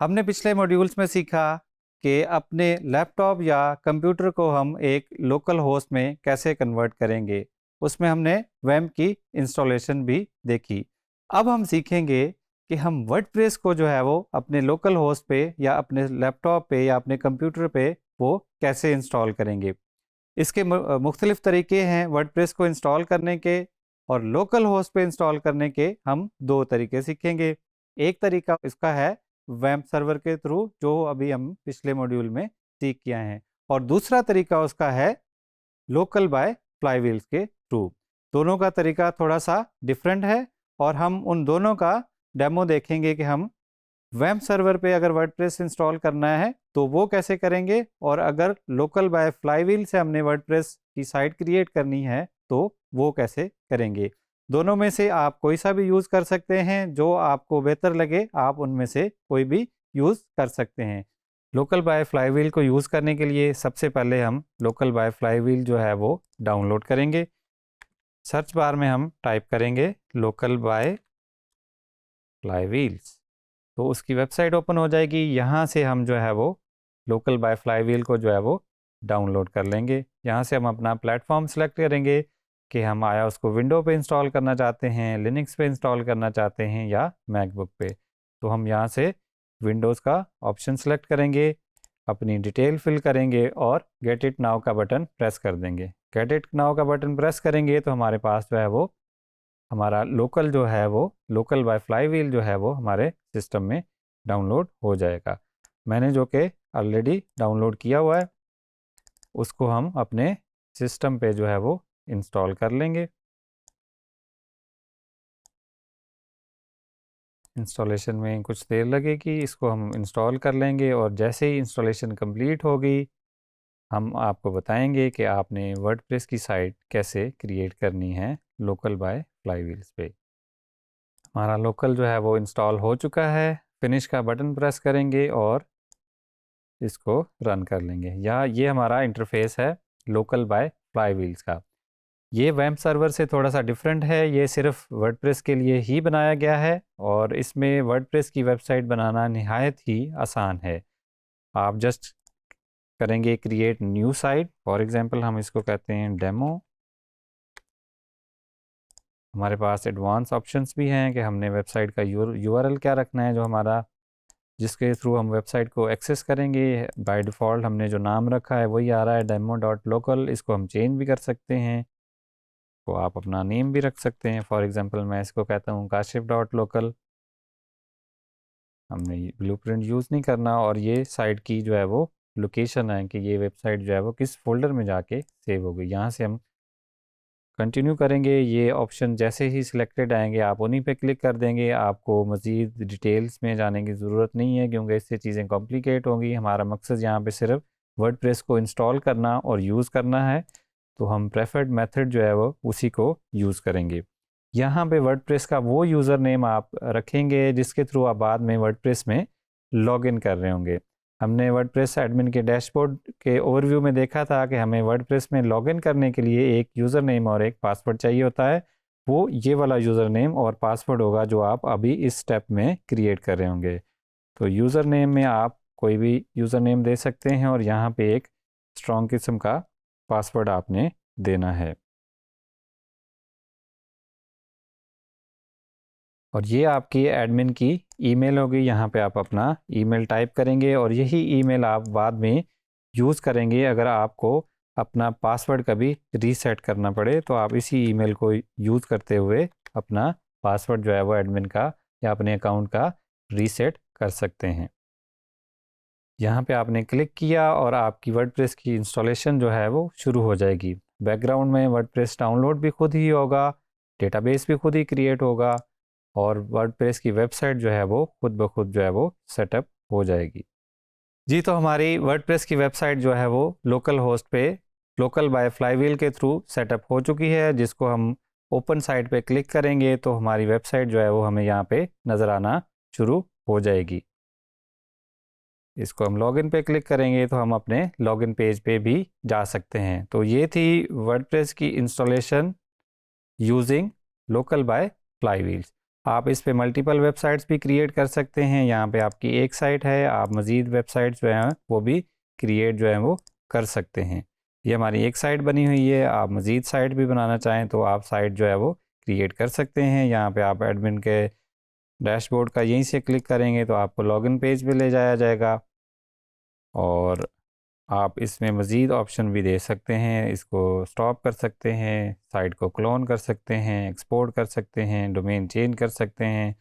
हमने पिछले मॉड्यूल्स में सीखा कि अपने लैपटॉप या कंप्यूटर को हम एक लोकल होस्ट में कैसे कन्वर्ट करेंगे। उसमें हमने वैम्प की इंस्टॉलेशन भी देखी। अब हम सीखेंगे कि हम वर्डप्रेस को जो है वो अपने लोकल होस्ट पे या अपने लैपटॉप पे या अपने कंप्यूटर पे वो कैसे इंस्टॉल करेंगे। इसके मुख्तलिफ तरीके हैं वर्डप्रेस को इंस्टॉल करने के, और लोकल होस्ट पे इंस्टॉल करने के हम दो तरीके सीखेंगे। एक तरीका इसका है वेब सर्वर के थ्रू, जो अभी हम पिछले मॉड्यूल में सीख किया है, और दूसरा तरीका उसका है लोकल बाय फ्लाईव्हील्स के थ्रू। दोनों का तरीका थोड़ा सा डिफरेंट है, और हम उन दोनों का डेमो देखेंगे कि हम वेब सर्वर पे अगर वर्डप्रेस इंस्टॉल करना है तो वो कैसे करेंगे, और अगर लोकल बाय फ्लाईव्हील से हमने वर्डप्रेस की साइट क्रिएट करनी है तो वो कैसे करेंगे। दोनों में से आप कोई सा भी यूज़ कर सकते हैं, जो आपको बेहतर लगे आप उनमें से कोई भी यूज़ कर सकते हैं। लोकल बाय फ्लाईव्हील को यूज़ करने के लिए सबसे पहले हम लोकल बाय फ्लाईव्हील जो है वो डाउनलोड करेंगे। सर्च बार में हम टाइप करेंगे लोकल बाय फ्लाईव्हील्स, तो उसकी वेबसाइट ओपन हो जाएगी। यहाँ से हम जो है वो लोकल बाय फ्लाईव्हील को जो है वो डाउनलोड कर लेंगे। यहाँ से हम अपना प्लेटफॉर्म सेलेक्ट करेंगे कि हम आया उसको विंडो पे इंस्टॉल करना चाहते हैं, लिनक्स पे इंस्टॉल करना चाहते हैं या मैकबुक पे। तो हम यहाँ से विंडोज़ का ऑप्शन सेलेक्ट करेंगे, अपनी डिटेल फिल करेंगे और गेट इट नाउ का बटन प्रेस कर देंगे। गेट इट नाउ का बटन प्रेस करेंगे तो हमारे पास जो है वो हमारा लोकल जो है वो लोकल बाय फ्लाईव्हील जो है वो हमारे सिस्टम में डाउनलोड हो जाएगा। मैंने जो कि ऑलरेडी डाउनलोड किया हुआ है उसको हम अपने सिस्टम पे जो है वो इंस्टॉल कर लेंगे। इंस्टॉलेशन में कुछ देर लगेगी, इसको हम इंस्टॉल कर लेंगे, और जैसे ही इंस्टॉलेशन कंप्लीट होगी हम आपको बताएंगे कि आपने वर्डप्रेस की साइट कैसे क्रिएट करनी है लोकल बाय फ्लाईव्हील्स पे। हमारा लोकल जो है वो इंस्टॉल हो चुका है। फिनिश का बटन प्रेस करेंगे और इसको रन कर लेंगे। या ये हमारा इंटरफेस है लोकल बाय फ्लाईव्हील्स का। ये वेब सर्वर से थोड़ा सा डिफरेंट है, ये सिर्फ वर्डप्रेस के लिए ही बनाया गया है, और इसमें वर्डप्रेस की वेबसाइट बनाना निहायत ही आसान है। आप जस्ट करेंगे create new site, for example हम इसको कहते हैं डेमो। हमारे पास एडवांस ऑप्शंस भी हैं कि हमने वेबसाइट का यूआरएल क्या रखना है, जो हमारा जिसके थ्रू हम वेबसाइट को एक्सेस करेंगे। बाय डिफ़ॉल्ट हमने जो नाम रखा है वही आ रहा है demo.local। इसको हम चेंज भी कर सकते हैं, तो आप अपना नेम भी रख सकते हैं। फॉर एग्जांपल मैं इसको कहता हूँ kashif.local। हमने ब्लूप्रिंट यूज़ नहीं करना, और ये साइट की जो है वो लोकेशन है कि ये वेबसाइट जो है वो किस फोल्डर में जाके सेव होगी। यहाँ से हम कंटिन्यू करेंगे। ये ऑप्शन जैसे ही सिलेक्टेड आएंगे आप उन्हीं पे क्लिक कर देंगे। आपको मज़ीद डिटेल्स में जाने की ज़रूरत नहीं है, क्योंकि इससे चीज़ें कॉम्प्लिकेट होंगी। हमारा मकसद यहाँ पे सिर्फ वर्डप्रेस को इंस्टॉल करना और यूज़ करना है, तो हम प्रेफर्ड मेथड जो है वो उसी को यूज़ करेंगे। यहाँ पे वर्डप्रेस का वो यूज़र नेम आप रखेंगे जिसके थ्रू आप बाद में वर्डप्रेस में लॉगिन कर रहे होंगे। हमने वर्डप्रेस एडमिन के डैशबोर्ड के ओवरव्यू में देखा था कि हमें वर्डप्रेस में लॉगिन करने के लिए एक यूज़र नेम और एक पासवर्ड चाहिए होता है। वो ये वाला यूज़र नेम और पासवर्ड होगा जो आप अभी इस स्टेप में क्रिएट कर रहे होंगे। तो यूज़र नेम में आप कोई भी यूज़र नेम दे सकते हैं, और यहाँ पे एक स्ट्रॉन्ग किस्म का पासवर्ड आपने देना है। और ये आपकी एडमिन की ईमेल होगी। यहाँ पे आप अपना ईमेल टाइप करेंगे, और यही ईमेल आप बाद में यूज़ करेंगे। अगर आपको अपना पासवर्ड कभी रीसेट करना पड़े तो आप इसी ईमेल को यूज़ करते हुए अपना पासवर्ड जो है वो एडमिन का या अपने अकाउंट का रीसेट कर सकते हैं। यहाँ पे आपने क्लिक किया और आपकी वर्डप्रेस की इंस्टॉलेशन जो है वो शुरू हो जाएगी। बैकग्राउंड में वर्डप्रेस डाउनलोड भी खुद ही होगा, डेटाबेस भी खुद ही क्रिएट होगा, और वर्डप्रेस की वेबसाइट जो है वो खुद ब खुद जो है वो सेटअप हो जाएगी। जी, तो हमारी वर्डप्रेस की वेबसाइट जो है वो लोकल होस्ट पे लोकल बाय फ्लाईव्हील के थ्रू सेटअप हो चुकी है, जिसको हम ओपन साइट पे क्लिक करेंगे तो हमारी वेबसाइट जो है वो हमें यहाँ पे नज़र आना शुरू हो जाएगी। इसको हम लॉगिन पे क्लिक करेंगे तो हम अपने लॉगिन पेज पे भी जा सकते हैं। तो ये थी वर्डप्रेस की इंस्टॉलेशन यूजिंग लोकल बाय फ्लाईव्हील्स। आप इस पे मल्टीपल वेबसाइट्स भी क्रिएट कर सकते हैं। यहाँ पे आपकी एक साइट है, आप मज़ीद वेबसाइट्स जो हैं वो भी क्रिएट जो है वो कर सकते हैं। ये हमारी एक साइट बनी हुई है, आप मज़ीद साइट भी बनाना चाहें तो आप साइट जो है वो क्रिएट कर सकते हैं। यहाँ पे आप एडमिन के डैशबोर्ड का यहीं से क्लिक करेंगे तो आपको लॉगिन पेज पे ले जाया जाएगा और आप इसमें मज़ीद ऑप्शन भी दे सकते हैं। इसको स्टॉप कर सकते हैं, साइट को क्लोन कर सकते हैं, एक्सपोर्ट कर सकते हैं, डोमेन चेंज कर सकते हैं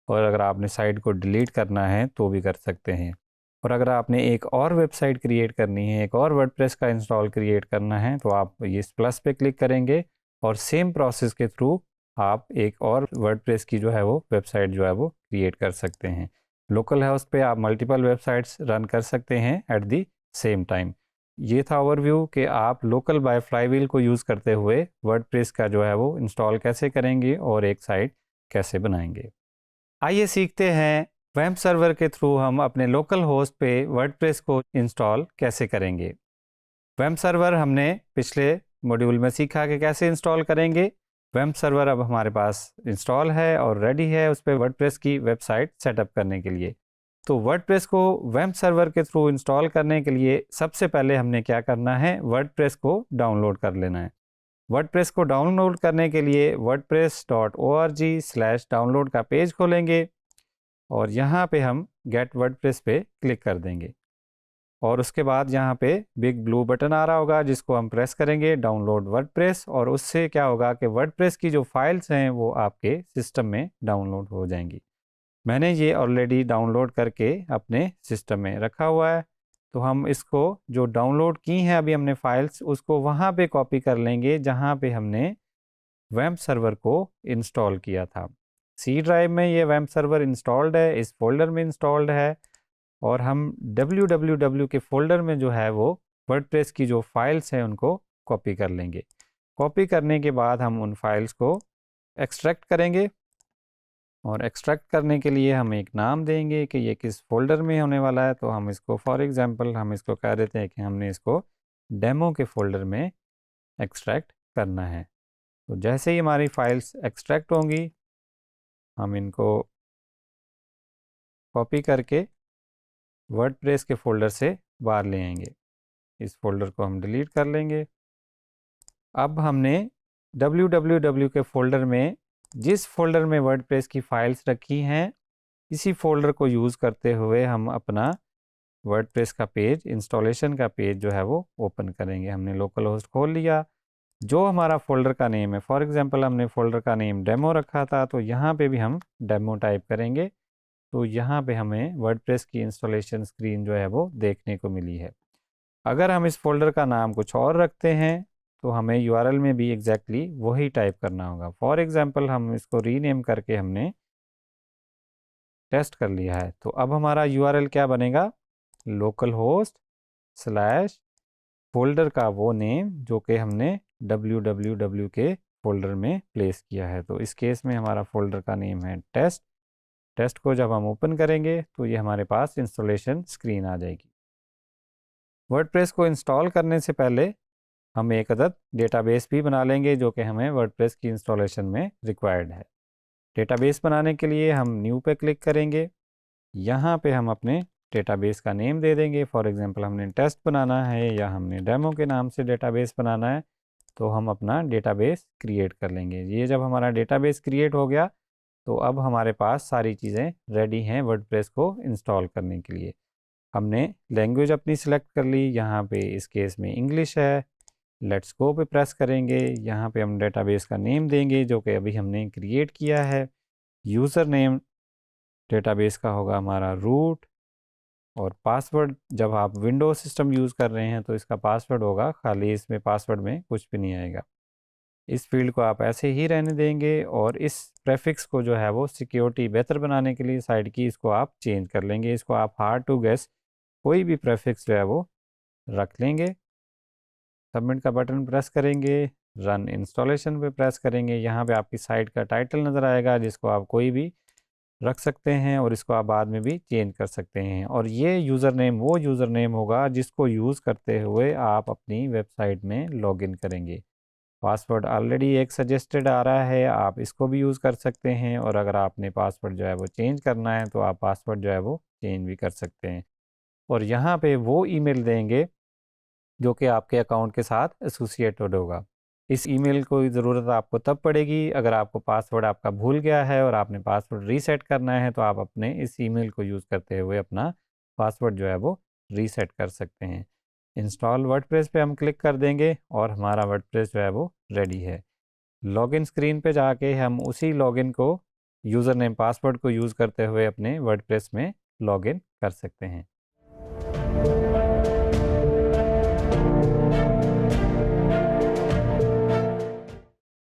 और अगर आपने साइट को डिलीट करना है तो भी कर सकते हैं। और अगर आपने एक और वेबसाइट क्रिएट करनी है, एक और वर्डप्रेस का इंस्टॉल क्रिएट करना है तो आप इस प्लस पे क्लिक करेंगे और सेम प्रोसेस के थ्रू आप एक और वर्डप्रेस की जो है वो वेबसाइट जो है वो क्रिएट कर सकते हैं। लोकल होस्ट पे आप मल्टीपल वेबसाइट्स रन कर सकते हैं एट दी सेम टाइम। ये था ओवरव्यू कि आप लोकल बाय फ्लाईव्हील को यूज़ करते हुए वर्डप्रेस का जो है वो इंस्टॉल कैसे करेंगे और एक साइट कैसे बनाएंगे। आइए सीखते हैं वेब सर्वर के थ्रू हम अपने लोकल होस्ट पे वर्डप्रेस को इंस्टॉल कैसे करेंगे। वेब सर्वर हमने पिछले मॉड्यूल में सीखा कि कैसे इंस्टॉल करेंगे। वेब सर्वर अब हमारे पास इंस्टॉल है और रेडी है उस पर वर्डप्रेस की वेबसाइट सेटअप करने के लिए। तो वर्डप्रेस को वेब सर्वर के थ्रू इंस्टॉल करने के लिए सबसे पहले हमने क्या करना है, वर्डप्रेस को डाउनलोड कर लेना है। वर्डप्रेस को डाउनलोड करने के लिए wordpress.org/डाउनलोड का पेज खोलेंगे और यहाँ पे हम गेट वर्डप्रेस पे क्लिक कर देंगे और उसके बाद यहाँ पे बिग ब्लू बटन आ रहा होगा जिसको हम प्रेस करेंगे, डाउनलोड वर्डप्रेस, और उससे क्या होगा कि वर्डप्रेस की जो फाइल्स हैं वो आपके सिस्टम में डाउनलोड हो जाएंगी। मैंने ये ऑलरेडी डाउनलोड करके अपने सिस्टम में रखा हुआ है। तो हम इसको जो डाउनलोड की हैं अभी हमने फाइल्स उसको वहाँ पे कॉपी कर लेंगे जहाँ पे हमने वेब सर्वर को इंस्टॉल किया था। सी ड्राइव में ये वेब सर्वर इंस्टॉल्ड है, इस फोल्डर में इंस्टॉल्ड है और हम www के फोल्डर में जो है वो वर्डप्रेस की जो फाइल्स हैं उनको कॉपी कर लेंगे। कॉपी करने के बाद हम उन फाइल्स को एक्सट्रैक्ट करेंगे और एक्सट्रैक्ट करने के लिए हम एक नाम देंगे कि ये किस फोल्डर में होने वाला है। तो हम इसको फॉर एग्जांपल हम इसको कह देते हैं कि हमने इसको डेमो के फोल्डर में एक्सट्रैक्ट करना है। तो जैसे ही हमारी फाइल्स एक्सट्रैक्ट होंगी हम इनको कॉपी करके वर्डप्रेस के फोल्डर से बाहर ले आएंगे। इस फोल्डर को हम डिलीट कर लेंगे। अब हमने www के फोल्डर में जिस फोल्डर में वर्डप्रेस की फाइल्स रखी हैं इसी फोल्डर को यूज़ करते हुए हम अपना वर्डप्रेस का पेज, इंस्टॉलेशन का पेज जो है वो ओपन करेंगे। हमने लोकल होस्ट खोल लिया, जो हमारा फोल्डर का नेम है, फॉर एग्जांपल हमने फोल्डर का नेम डेमो रखा था तो यहाँ पे भी हम डेमो टाइप करेंगे। तो यहाँ पे हमें वर्डप्रेस की इंस्टॉलेशन स्क्रीन जो है वो देखने को मिली है। अगर हम इस फोल्डर का नाम कुछ और रखते हैं तो हमें यूआरएल में भी एग्जैक्टली वही टाइप करना होगा। फॉर एग्जांपल हम इसको रीनेम करके हमने टेस्ट कर लिया है। तो अब हमारा यूआरएल क्या बनेगा, लोकल होस्ट स्लैश फोल्डर का वो नेम जो कि हमने www के फोल्डर में प्लेस किया है। तो इस केस में हमारा फोल्डर का नेम है टेस्ट। टेस्ट को जब हम ओपन करेंगे तो ये हमारे पास इंस्टॉलेशन स्क्रीन आ जाएगी। वर्डप्रेस को इंस्टॉल करने से पहले हम एक अदद डेटाबेस भी बना लेंगे जो कि हमें वर्डप्रेस की इंस्टॉलेशन में रिक्वायर्ड है। डेटाबेस बनाने के लिए हम न्यू पे क्लिक करेंगे। यहाँ पे हम अपने डेटाबेस का नेम दे देंगे। फॉर एग्जांपल हमने टेस्ट बनाना है या हमने डेमो के नाम से डेटाबेस बनाना है तो हम अपना डेटाबेस क्रिएट कर लेंगे। ये जब हमारा डेटाबेस क्रिएट हो गया तो अब हमारे पास सारी चीज़ें रेडी हैं वर्डप्रेस को इंस्टॉल करने के लिए। हमने लैंग्वेज अपनी सिलेक्ट कर ली, यहाँ पे इस केस में इंग्लिश है। लेट्स गो पे प्रेस करेंगे। यहाँ पे हम डेटाबेस का नेम देंगे जो कि अभी हमने क्रिएट किया है। यूज़र नेम डेटाबेस का होगा हमारा रूट और पासवर्ड जब आप विंडोज सिस्टम यूज़ कर रहे हैं तो इसका पासवर्ड होगा खाली, इसमें पासवर्ड में कुछ भी नहीं आएगा। इस फील्ड को आप ऐसे ही रहने देंगे और इस प्रेफिक्स को जो है वो सिक्योरिटी बेहतर बनाने के लिए साइड की इसको आप चेंज कर लेंगे। इसको आप हार्ड टू गेस कोई भी प्रेफिक्स जो है वो रख लेंगे। सबमिट का बटन प्रेस करेंगे, रन इंस्टॉलेशन पे प्रेस करेंगे। यहाँ पे आपकी साइट का टाइटल नज़र आएगा जिसको आप कोई भी रख सकते हैं और इसको आप बाद में भी चेंज कर सकते हैं। और ये यूज़र नेम वो यूज़र नेम होगा जिसको यूज़ करते हुए आप अपनी वेबसाइट में लॉगिन करेंगे। पासवर्ड ऑलरेडी एक सजेस्टेड आ रहा है, आप इसको भी यूज़ कर सकते हैं। और अगर आपने पासवर्ड जो है वो चेंज करना है तो आप पासवर्ड जो है वो चेंज भी कर सकते हैं। और यहाँ पे वो ईमेल देंगे जो कि आपके अकाउंट के साथ एसोसिएटेड होगा। इस ईमेल को ज़रूरत आपको तब पड़ेगी अगर आपको पासवर्ड आपका भूल गया है और आपने पासवर्ड रीसेट करना है, तो आप अपने इस ईमेल को यूज़ करते हुए अपना पासवर्ड जो है वो रीसेट कर सकते हैं। इंस्टॉल वर्डप्रेस पे हम क्लिक कर देंगे और हमारा वर्डप्रेस जो है वो रेडी है। लॉगिन स्क्रीन पे जाके हम उसी लॉगिन को यूज़र नेम पासवर्ड को यूज़ करते हुए अपने वर्डप्रेस में लॉगिन कर सकते हैं।